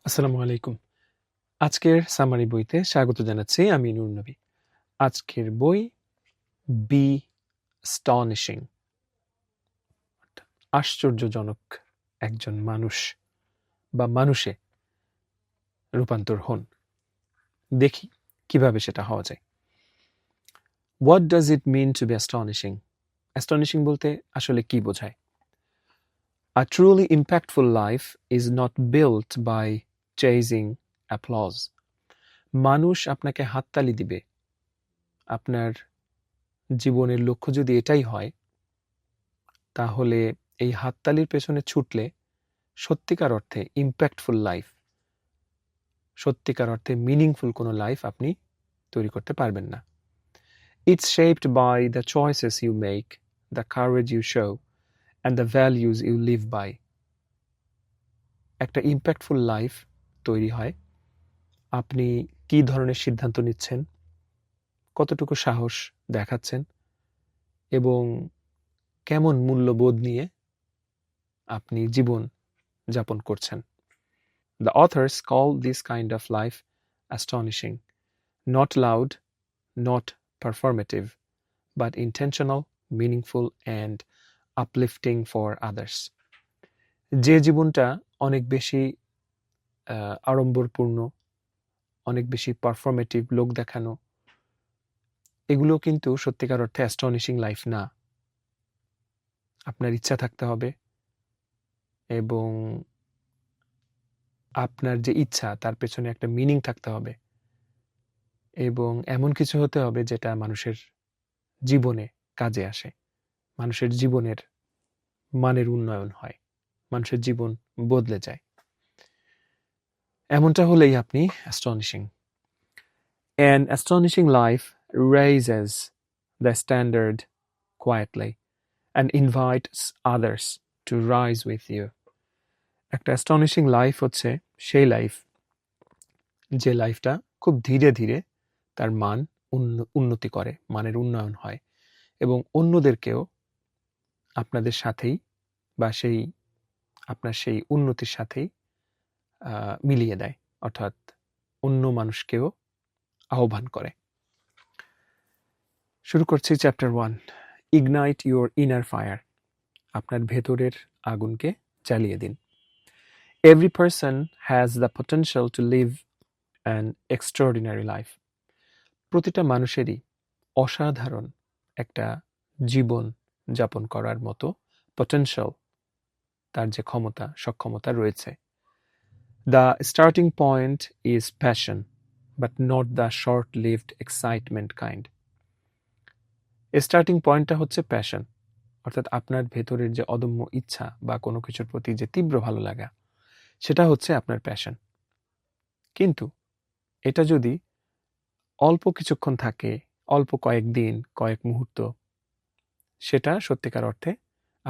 আসসালামু আলাইকুম। আজকের সামারি বইতে স্বাগত জানাচ্ছি আমি নূর নবী। আজকের বই বি অ্যাস্টনিশিং, আশ্চর্যজনক একজন মানুষ বা মানুষে রূপান্তর হন। দেখি কিভাবে সেটা হওয়া যায়। What does it mean to be astonishing? Astonishing বলতে আসলে কি বোঝায়? A truly impactful life is not built by chasing applause. মানুষ আপনাকে হাততালি দিবে, আপনার জীবনের লক্ষ্য যদি এটাই হয়, তাহলে এই হাততালির পেছনে ছুটলে সত্যিকার অর্থে ইম্প্যাক্টফুল লাইফ, সত্যিকার অর্থে মিনিংফুল কোনো লাইফ আপনি তৈরি করতে পারবেন না। It's shaped by the choices you make, the courage you show and the values you live by. একটা ইম্প্যাক্টফুল লাইফ তৈরি হয় আপনি কী ধরনের সিদ্ধান্ত নিচ্ছেন, কতটুকু সাহস দেখাচ্ছেন এবং কেমন মূল্যবোধ নিয়ে আপনি জীবন যাপন করছেন। The authors call this kind of life astonishing, not loud, not performative, but intentional, meaningful, and uplifting for others. যে জীবনটা অনেক বেশি আড়ম্বরপূর্ণ, অনেক বেশি পারফর্মেটিভ, লোক দেখানো, এগুলো কিন্তু সত্যিকার অর্থে অ্যাস্টনিশিং লাইফ না। আপনার ইচ্ছা থাকতে হবে এবং আপনার যে ইচ্ছা তার পেছনে একটা মিনিং থাকতে হবে এবং এমন কিছু হতে হবে যেটা মানুষের জীবনে কাজে আসে, মানুষের জীবনের মানের উন্নয়ন হয়, মানুষের জীবন বদলে যায়। এমনটা হলেই আপনি astonishing. An astonishing life raises the standard quietly and invites others to rise with you. একটা অ্যাস্টনিশিং লাইফ হচ্ছে সেই লাইফ যে লাইফটা খুব ধীরে ধীরে তার মান উন্নতি করে, মানের উন্নয়ন হয় এবং অন্যদেরকেও আপনাদের সাথেই বা আপনার সেই উন্নতির সাথেই মিলিয়ে দেয়, অর্থাৎ অন্য মানুষকেও আহ্বান করে। শুরু করছি chapter 1, ignite your inner fire. আপনার ভেতরের আগুনকে জ্বালিয়ে দিন। Every person has the potential to live an extraordinary life. প্রতিটা মানুষেরই অসাধারণ একটা জীবন যাপন করার মতো পটেনশিয়াল, তার যে ক্ষমতা, সক্ষমতা রয়েছে। The starting point is passion, but not the short-lived excitement kind. Starting পয়েন্টটা হচ্ছে প্যাশন, অর্থাৎ আপনার ভেতরের যে অদম্য ইচ্ছা বা কোনো কিছুর প্রতি যে তীব্র ভালো লাগা, সেটা হচ্ছে আপনার প্যাশন। কিন্তু এটা যদি অল্প কিছুক্ষণ থাকে, অল্প কয়েকদিন, কয়েক মুহূর্ত, সেটা সত্যিকার অর্থে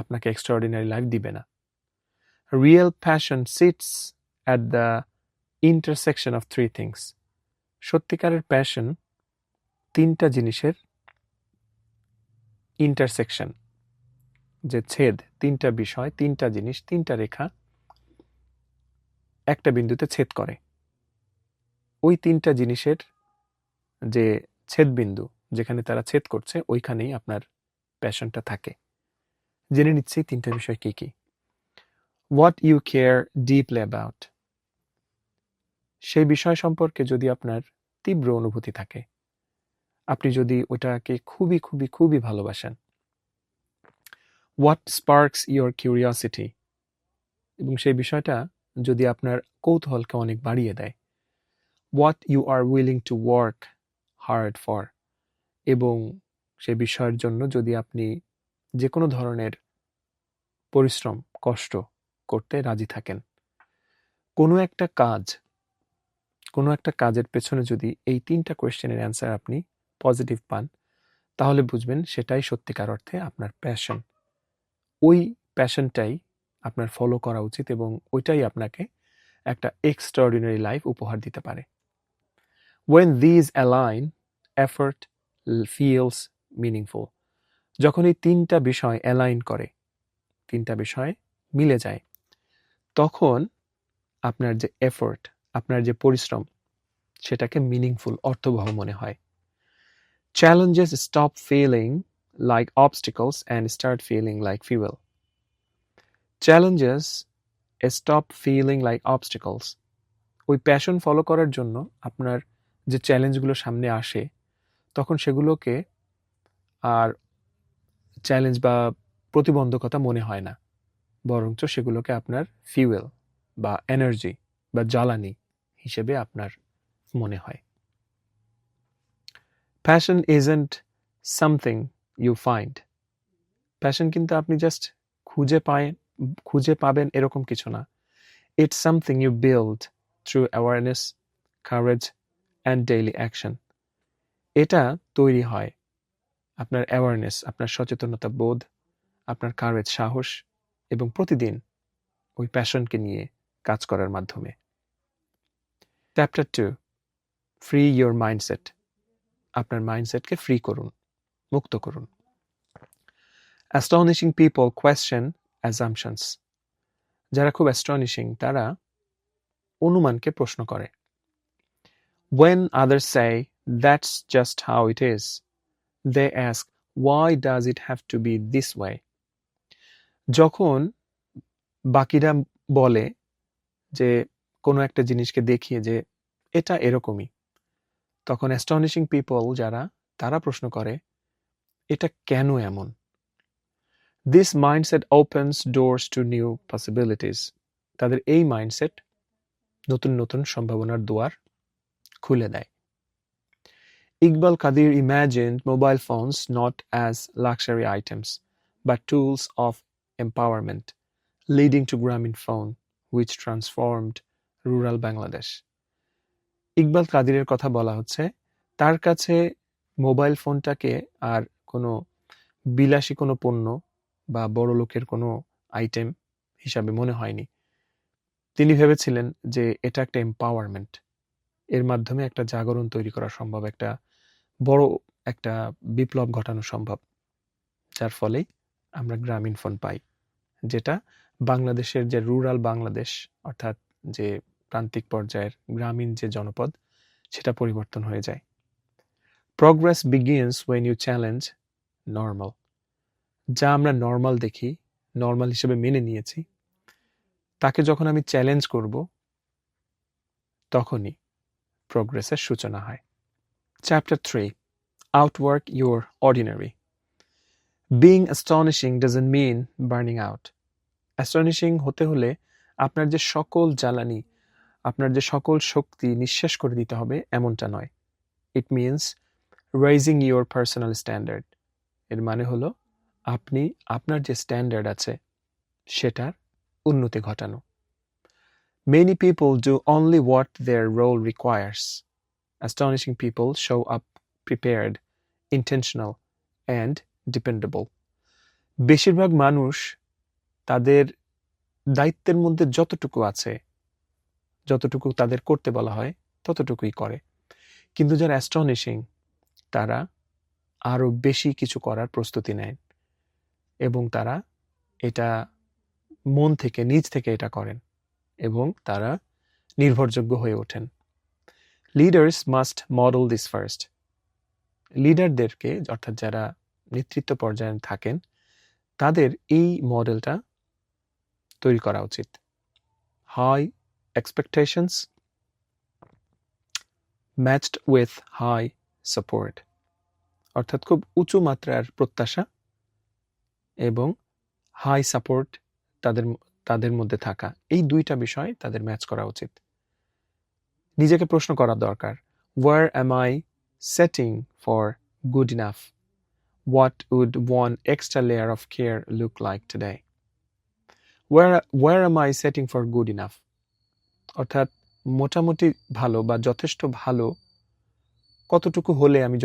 আপনাকে এক্সট্রাঅর্ডিনারি লাইফ দিবে না। Real passion sits at the intersection of 3 things. সত্যিকারের প্যাশন 3টা জিনিসের ইন্টারসেকশন, যে ছেদ, 3টা বিষয়, 3টা জিনিস, 3টা রেখা একটা বিন্দুতে ছেদ করে। ওই 3টা জিনিসের যে ছেদ বিন্দু, যেখানে তারা ছেদ করছে, ওইখানেই আপনার প্যাশনটা থাকে। জেনে নিচ্ছি 3টা বিষয় কি কি। What you care deeply about. সেই বিষয় সম্পর্কে যদি আপনার তীব্র অনুভূতি থাকে, আপনি যদি ওটাকে খুবই খুবই খুবই ভালোবাসেন। What sparks your curiosity. এবং সেই বিষয়টা যদি আপনার কৌতূহলকে অনেক বাড়িয়ে দেয়। What you are willing to work hard for. এবং সে বিষয়ের জন্য যদি আপনি যে কোনো ধরনের পরিশ্রম, কষ্ট করতে রাজি থাকেন। কোনো একটা কাজের পেছনে যদি এই 3টা কোয়েশ্চেনের অ্যান্সার আপনি পজিটিভ পান, তাহলে বুঝবেন সেটাই সত্যিকার অর্থে আপনার প্যাশন। ওই প্যাশনটাই আপনার ফলো করা উচিত এবং ওইটাই আপনাকে একটা এক্সট্রাঅর্ডিনারি লাইফ উপহার দিতে পারে। When these align, effort feels meaningful. যখন এই 3টা বিষয় অ্যালাইন করে, 3টা বিষয় মিলে যায়, তখন আপনার যে এফোর্ট, আপনার যে পরিশ্রম, সেটাকে মিনিংফুল, অর্থবহ মনে হয়। Challenges stop feeling like obstacles and start feeling like fuel. Challenges stop feeling like obstacles. ওই প্যাশন ফলো করার জন্য আপনার যে চ্যালেঞ্জগুলো সামনে আসে, তখন সেগুলোকে আর চ্যালেঞ্জ বা প্রতিবন্ধকতা মনে হয় না, বরঞ্চ সেগুলোকে আপনার ফিউয়েল বা এনার্জি বা জ্বালানি হিসেবে আপনার মনে হয়। Passion isn't something you find. Passion কিন্তু আপনি জাস্ট খুঁজে পাবেন এরকম কিছু না। It's something you build through awareness, courage and daily action. এটা তৈরি হয় আপনার অ্যাওয়ারনেস, আপনার সচেতনতা বোধ, আপনার কারেজ, সাহস এবং প্রতিদিন ওই প্যাশনকে নিয়ে কাজ করার মাধ্যমে। Chapter 2, free your mindset. আপনার মাইন্ডসেটকে ফ্রি করুন, মুক্ত করুন। Astonishing people question assumptions. যারা খুব অ্যাস্টনিশিং, তারা অনুমানকে প্রশ্ন করে। When others say that's just how it is, they ask why does it have to be this way? যখন বাকিরা বলে যে কোনো একটা জিনিসকে দেখিয়ে যে এটা এরকমই, তখন অ্যাস্টনিশিং পিপল যারা, তারা প্রশ্ন করে এটা কেন এমন? This mindset opens doors to new possibilities. তাদের এই মাইন্ডসেট নতুন নতুন সম্ভাবনার দুয়ার খুলে দেয়। Iqbal Kadir imagined mobile phones not as luxury items, but tools of empowerment, leading to Grameenphone, which transformed rural Bangladesh. Iqbal কাদিরের কথা বলা হচ্ছে, তার কাছে মোবাইল ফোনটাকে আর কোনো বিলাসী কোনো পণ্য বা বড় লোকের কোনো আইটেম হিসাবে মনে হয়নি। তিনি ভেবেছিলেন যে এটা একটা এম্পাওয়ারমেন্ট, এর মাধ্যমে একটা জাগরণ তৈরি করা সম্ভব, একটা বড় একটা বিপ্লব ঘটানো সম্ভব, যার ফলেই আমরা গ্রামীণ ফোন পাই, যেটা বাংলাদেশের যে রুরাল বাংলাদেশ, অর্থাৎ যে প্রান্তিক পর্যায়ের গ্রামীণ যে জনপদ, সেটা পরিবর্তন হয়ে যায়। Progress begins when you challenge normal. যা আমরা নর্মাল দেখি, নর্মাল হিসেবে মেনে নিয়েছি, তাকে যখন আমি চ্যালেঞ্জ করব, তখনই প্রগ্রেসের সূচনা হয়। Chapter 3, outwork your ordinary. Being astonishing doesn't mean burning out. Astonishing হতে হলে আপনার যে সকল জ্বালানি, আপনার যে সকল শক্তি নিঃশেষ করে দিতে হবে এমনটা নয়। It means raising your personal standard. এর মানে হলো আপনি আপনার যে স্ট্যান্ডার্ড আছে সেটার উন্নতি ঘটানো। Many people do only what their role requires. Astonishing people show up prepared, intentional and dependable. বেশিরভাগ মানুষ তাদের দায়িত্বের মধ্যে যতটুকু আছে, যতটুকু তাদের করতে বলা হয় ততটুকুই করে। কিন্তু যারা অ্যাস্টনিশিং, তারা আরো বেশি কিছু করার প্রস্তুতি নেয় এবং তারা এটা মন থেকে, নিজ থেকে এটা করেন এবং তারা নির্ভরযোগ্য হয়ে ওঠেন। Leaders must model this first. লিডারদেরকে, অর্থাৎ যারা নেতৃত্ব পর্যায়ে থাকেন, তাদের এই মডেলটা তৈরি করা উচিত। High expectations matched with high support. অর্থাৎ খুব উঁচু মাত্রার প্রত্যাশা এবং হাই সাপোর্ট তাদের মধ্যে থাকা, এই দুইটা বিষয় তাদের ম্যাচ করা উচিত। নিজেকে প্রশ্ন করা দরকার, where am I setting for good enough? What would one extra layer of care look like today? Where am I setting for good enough? অর্থাৎ মোটামুটি ভালো বা যথেষ্ট ভালো কতটুকু হলে আমি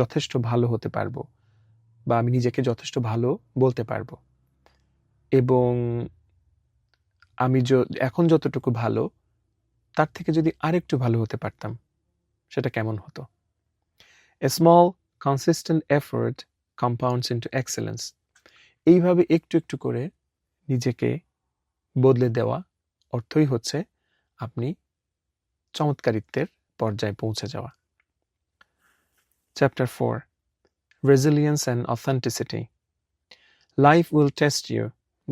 যথেষ্ট ভালো হতে পারবো বা আমি নিজেকে যথেষ্ট ভালো বলতে পারবো, এবং আমি এখন যতটুকু ভালো তার থেকে যদি আরেকটু ভালো হতে পারতাম সেটা কেমন হতো। A small consistent effort compounds into excellence. এইভাবে একটু একটু করে নিজেকে বদলে দেওয়া অর্থই হচ্ছে আপনি চমৎকারিত্বের পর্যায়ে পৌঁছে যাওয়া। Chapter 4, Resilience and Authenticity. Life will test you.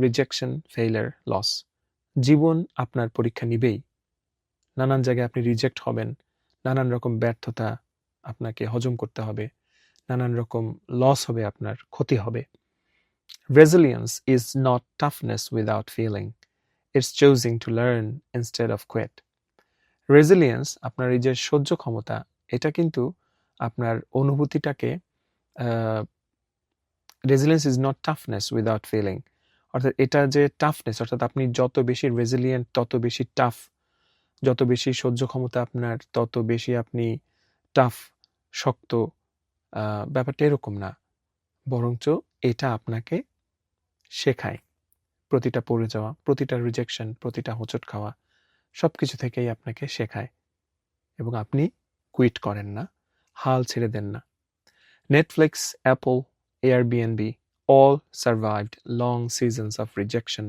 Rejection, failure, loss. জীবন আপনার পরীক্ষা নিবেই। নানান জায়গায় আপনি রিজেক্ট হবেন, নানান রকম ব্যর্থতা আপনাকে হজম করতে হবে, নানান রকম লস হবে, আপনার ক্ষতি হবে। Resilience is not toughness without feeling. It's choosing to learn instead of quit. Resilience, আপনার এই যে সহ্য ক্ষমতা, এটা কিন্তু আপনার অনুভূতিটাকে resilience is not toughness without feeling, অর্থাৎ এটা যে টাফনেস, অর্থাৎ আপনি যত বেশি রেজিলিয়েন্ট তত বেশি টাফ, যত বেশি সহ্য ক্ষমতা আপনার তত বেশি আপনি টাফ, শক্ত। ব্যাপারটা এরকম না, বরঞ্চ এটা আপনাকে শেখায়। প্রতিটা পড়ে যাওয়া, প্রতিটা রিজেকশন, প্রতিটা হোঁচট খাওয়া, সব কিছু থেকেই আপনাকে শেখায় এবং আপনি কুইট করেন না, হাল ছেড়ে দেন না। Netflix, Apple, Airbnb all survived long seasons of rejection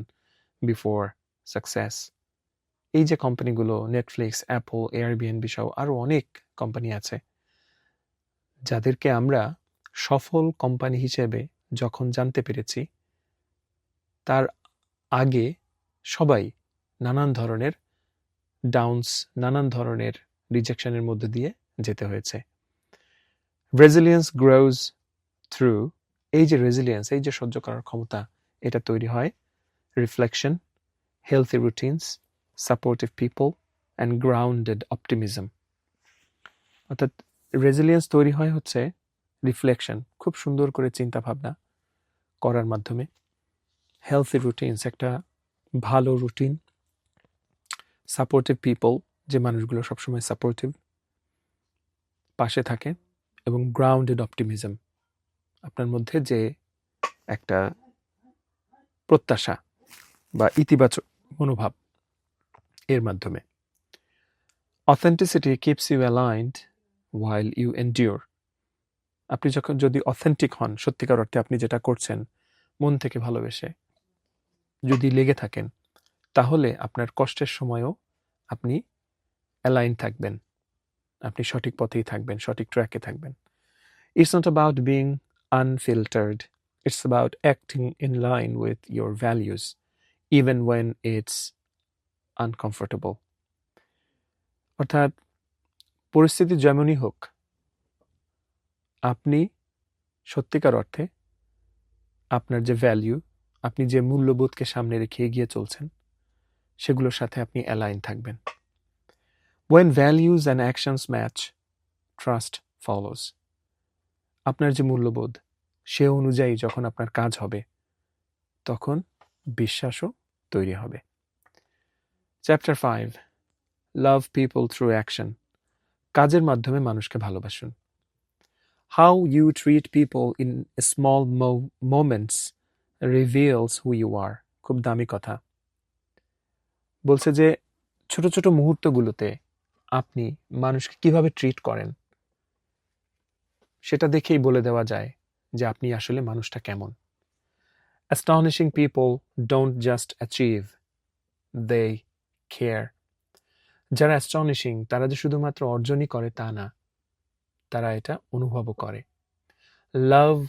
before success. এই যে কোম্পানিগুলো, নেটফ্লিক্স, অ্যাপল, এয়ারবিএনবি সহ আরো অনেক কোম্পানি আছে, যাদেরকে আমরা সফল কোম্পানি হিসেবে যখন জানতে পেরেছি, তার আগে সবাই নানান ধরনের ডাউনস, নানান ধরনের রিজেকশনের মধ্যে দিয়ে যেতে হয়েছে। রেজিলিয়েন্স গ্রোজ থ্রু, এই যে রেজিলিয়েন্স, এই যে সহ্য করার ক্ষমতা, এটা তৈরি হয় reflection, healthy routines, supportive people and grounded optimism. অর্থাৎ রেজিলিয়েন্স তৈরি হয় হচ্ছে রিফ্লেকশন, খুব সুন্দর করে চিন্তা ভাবনা করার মাধ্যমে, হেলথি রুটিনস, একটা ভালো রুটিন, সাপোর্টিভ পিপল, যে মানুষগুলো সবসময় সাপোর্টিভ, পাশে থাকে, এবং গ্রাউন্ডেড অপটিমিজম, আপনার মধ্যে যে একটা প্রত্যাশা বা ইতিবাচক মনোভাব, এর মাধ্যমে। Authenticity keeps you aligned while you endure. আপনি যখন যদি অথেন্টিক হন, সত্যিকার অর্থে আপনি যেটা করছেন মন থেকে ভালোবেসে যদি লেগে থাকেন, তাহলে আপনার কষ্টের সময়ও আপনি অ্যালাইন থাকবেন, আপনি সঠিক পথেই থাকবেন, সঠিক ট্র্যাকে থাকবেন। It's not about being unfiltered. It's about acting in line with your values, even when it's uncomfortable. অর্থাৎ পরিস্থিতি যেমনই হোক, আপনি সত্যিকার অর্থে আপনার যে ভ্যালু, আপনি যে মূল্যবোধকে সামনে রেখে এগিয়ে চলছেন, সেগুলোর সাথে আপনি অ্যালাইন থাকবেন। When values and actions match, trust follows. আপনার যে মূল্যবোধ, সে অনুযায়ী যখন আপনার কাজ হবে, তখন বিশ্বাসও তৈরি হবে। Chapter 5, Love people through action. কাজের মাধ্যমে মানুষকে ভালোবাসুন। How you treat people in small moments reveals who you are. খুব দামি কথা। বলছে যে ছোট ছোট মুহূর্তগুলোতে আপনি মানুষকে কিভাবে ট্রিট করেন, সেটা দেখেই বলে দেওয়া যায় যে আপনি আসলে মানুষটা কেমন। Astonishing people don't just achieve, they care. যারা অ্যাস্টনিশিং, তারা যে শুধুমাত্র অর্জনই করে তা না, তারা এটা অনুভবও করে। Love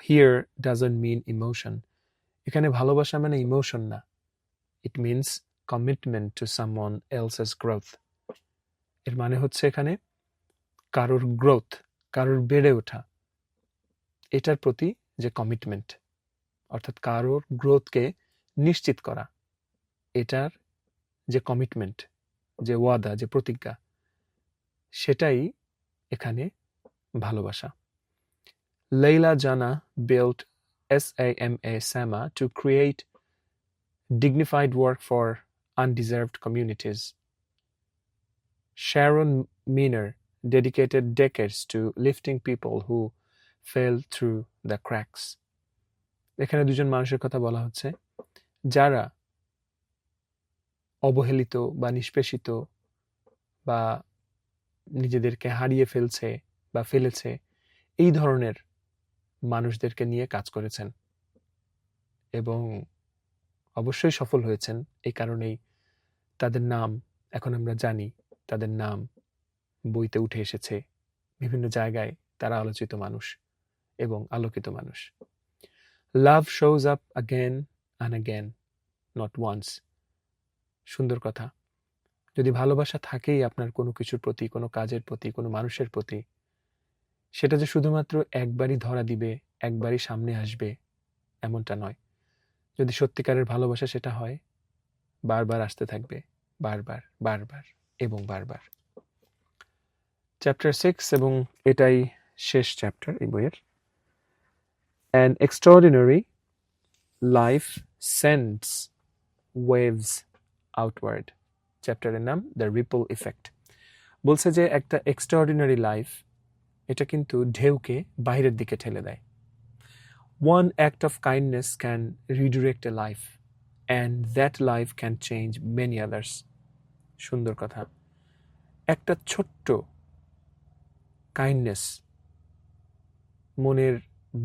here doesn't mean emotion. এখানে ভালোবাসা মানে ইমোশন না, it means commitment to someone else's growth. এর মানে হচ্ছে এখানে কারোর গ্রোথ, কারোর বেড়ে ওঠা, এটার প্রতি যে কমিটমেন্ট, অর্থাৎ কারোর গ্রোথকে নিশ্চিত করা, এটার যে কমিটমেন্ট, যে ওয়াদা, যে প্রতিজ্ঞা, সেটাই এখানে ভালোবাসা। Leila Jannah built SAMA to create dignified work for undeserved communities. Sharon Miner dedicated decades to lifting people who fell through the cracks. এখানে দুজন মানুষের কথা বলা হচ্ছে, যারা অবহেলিত বা নিষ্পেষিত বা নিজেদেরকে হারিয়ে ফেলছে বা ফেলেছে, এই ধরনের মানুষদেরকে নিয়ে কাজ করেছেন এবং অবশ্যই সফল হয়েছেন। এই কারণেই তাদের নাম এখন আমরা জানি তাদের নাম বইতে উঠে এসেছে, বিভিন্ন জায়গায় তারা আলোচিত মানুষ এবং আলোকিত মানুষ। Love shows up again and again, not once. সুন্দর কথা। যদি ভালোবাসা থাকেই আপনার কোনো কিছুর প্রতি, কোনো কাজের প্রতি, কোনো মানুষের প্রতি, সেটা যে শুধুমাত্র একবারই ধরা দিবে, একবারই সামনে আসবে, এমনটা নয়। যদি সত্যিকারের ভালোবাসা সেটা হয়, বারবার আসতে থাকবে, বারবার বারবার এবং বারবার। চ্যাপ্টার 6, এবং এটাই শেষ চ্যাপ্টার এই বইয়ের। An extraordinary life sends waves outward. চ্যাপ্টারের নাম দ্য রিপল ইফেক্ট। বলছে যে একটা এক্সট্রাঅর্ডিনারি লাইফ, এটা কিন্তু ঢেউকে বাইরের দিকে ঠেলে দেয়। One act of kindness can redirect a life, and that life can change many others. সুন্দর কথা। একটা ছোট্ট কাইন্ডনেস, মনের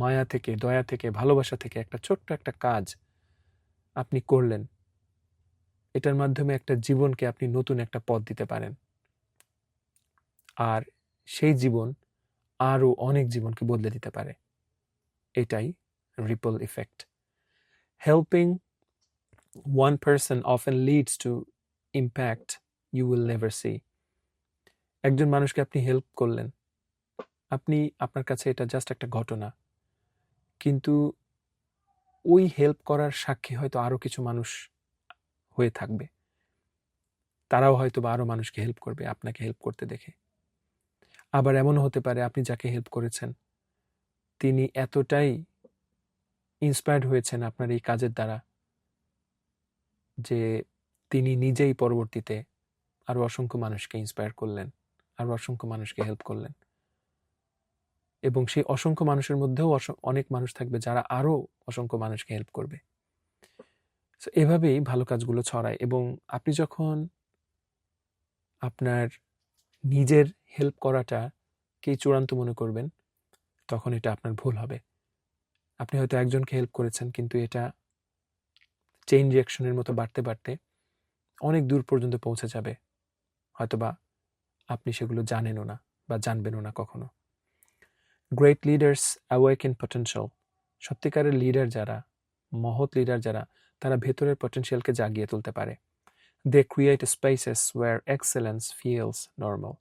মায়া থেকে, দয়া থেকে, ভালোবাসা থেকে একটা ছোট্ট একটা কাজ আপনি করলেন, এটার মাধ্যমে একটা জীবনকে আপনি নতুন একটা পথ দিতে পারেন, আর সেই জীবন আরও অনেক জীবনকে বদলে দিতে পারে। এটাই ripple effect. Helping one person often leads to impact you will never see. একজন মানুষকে আপনি হেল্প করলেন, আপনার কাছে এটা জাস্ট একটা ঘটনা, কিন্তু ওই হেল্প করার সাক্ষী হয়তো আরো কিছু মানুষ হয়ে থাকবে, তারাও হয়তো বা আরো মানুষকে হেল্প করবে আপনাকে হেল্প করতে দেখে। আবার এমনও হতে পারে আপনি যাকে হেল্প করেছেন তিনি এতটাই ইন্সপায়ার্ড হয়েছেন আপনার এই কাজের দ্বারা যে তিনি নিজেই পরবর্তীতে আরো অসংখ্য মানুষকে ইন্সপায়ার করলেন, আরো অসংখ্য মানুষকে হেল্প করলেন, এবং সেই অসংখ্য মানুষের মধ্যেও অনেক মানুষ থাকবে যারা আরো অসংখ্য মানুষকে হেল্প করবে। এভাবেই ভালো কাজগুলো ছড়ায়, এবং আপনি যখন আপনার নিজের হেল্প করাটাকেই চূড়ান্ত মনে করবেন, তখন এটা আপনার ভুল হবে। আপনি হয়তো একজনকে হেল্প করেছেন, কিন্তু এটা চেইন রিঅ্যাকশনের মতো বাড়তে বাড়তে অনেক দূর পর্যন্ত পৌঁছে যাবে, হয়তোবা আপনি সেগুলো জানেনও না বা জানবেনও না কখনো। Great leaders awaken potential. সত্যিকারের লিডার যারা, মহৎ লিডার যারা, তারা ভেতরের পটেনশিয়ালকে জাগিয়ে তুলতে পারে। They create spaces where excellence feels normal.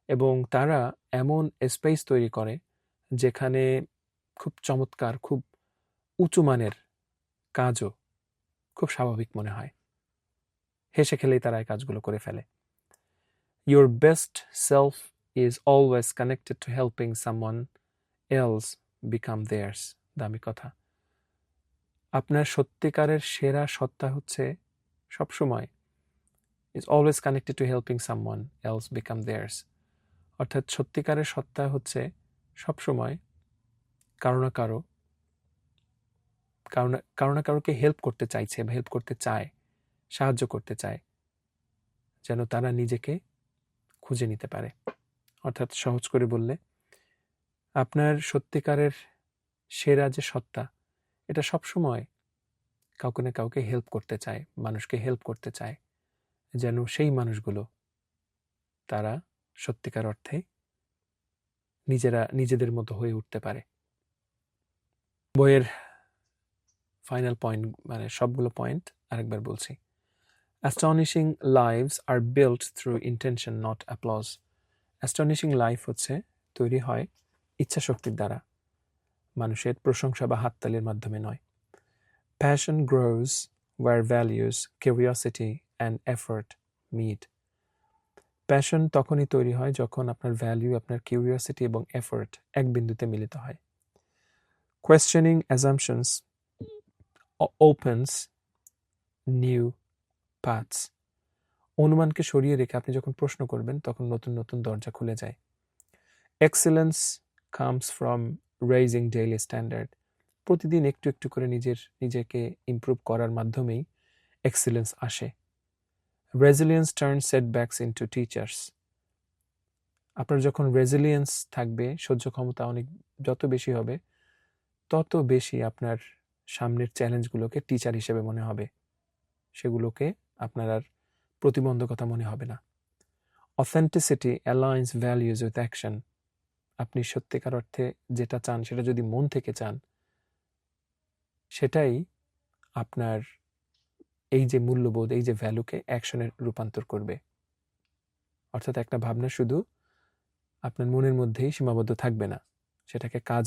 এবং তারা এমন স্পেস তৈরি করে যেখানে খুব চমৎকার, খুব উঁচু মানের কাজও খুব স্বাভাবিক মনে হয়। হেসে খেলেই তারা এই কাজগুলো করে ফেলে। Your best self is always connected to helping someone else become theirs. দামি কথা। আপনার সত্যিকারের সেরা সত্তা হচ্ছে সবসময় is always connected to helping someone else become theirs. অর্থাৎ সত্যিকারের সত্তা হচ্ছে সবসময় কারো না কারোকে হেল্প করতে চাইছে বা হেল্প করতে চায়, সাহায্য করতে চায়, যেন তারা নিজেকে খুঁজে নিতে পারে। অর্থাৎ সহজ করে বললে, আপনার সত্যিকারের সেরা যে সত্তা, এটা সবসময় কাউকে না কাউকে হেল্প করতে চায়, মানুষকে হেল্প করতে চায়, যেন সেই মানুষগুলো তারা সত্যিকার অর্থে নিজেদের মতো হয়ে উঠতে পারে। বইয়ের ফাইনাল পয়েন্ট, মানে সবগুলো পয়েন্ট আরেকবার বলছি। Astonishing lives are built through intention, not applause. Astonishing life হচ্ছে তৈরি হয় ইচ্ছা শক্তির দ্বারা, মানুষের প্রশংসা বা হাততালির মাধ্যমে নয়। Passion grows where values, curiosity and effort meet. Passion তখনই তৈরি হয় যখন আপনার ভ্যালিউ, আপনার কিউরিওসিটি এবং এফোর্ট এক বিন্দুতে মিলিত হয়। Questioning assumptions opens new paths. অনুমানকে সরিয়ে রেখে আপনি যখন প্রশ্ন করবেন তখন নতুন নতুন দরজা খুলে যায়। Excellence comes from raising daily standard. প্রতিদিন একটু একটু করে নিজেকে ইমপ্রুভ করার মাধ্যমেই এক্সেলেন্স আসে। Resilience turn সেটব্যাকস into teachers. আপনার যখন রেজিলিয়েন্স থাকবে, সহ্য ক্ষমতা যত বেশি হবে, তত বেশি আপনার সামনের চ্যালেঞ্জগুলোকে টিচার হিসেবে মনে হবে, সেগুলোকে আপনার আর প্রতিবন্ধকতা মনে হবে না। Authenticity aligns values with action. আপনি সত্যিকার অর্থে যেটা চান সেটা যদি মন থেকে চান, সেটাই আপনার এই যে মূল্যবোধ, এই যে ভ্যালুকে অ্যাকশনে রূপান্তর করবে। অর্থাৎ একটা ভাবনা শুধু আপনার মনের মধ্যেই সীমাবদ্ধ থাকবে না, সেটাকে কাজে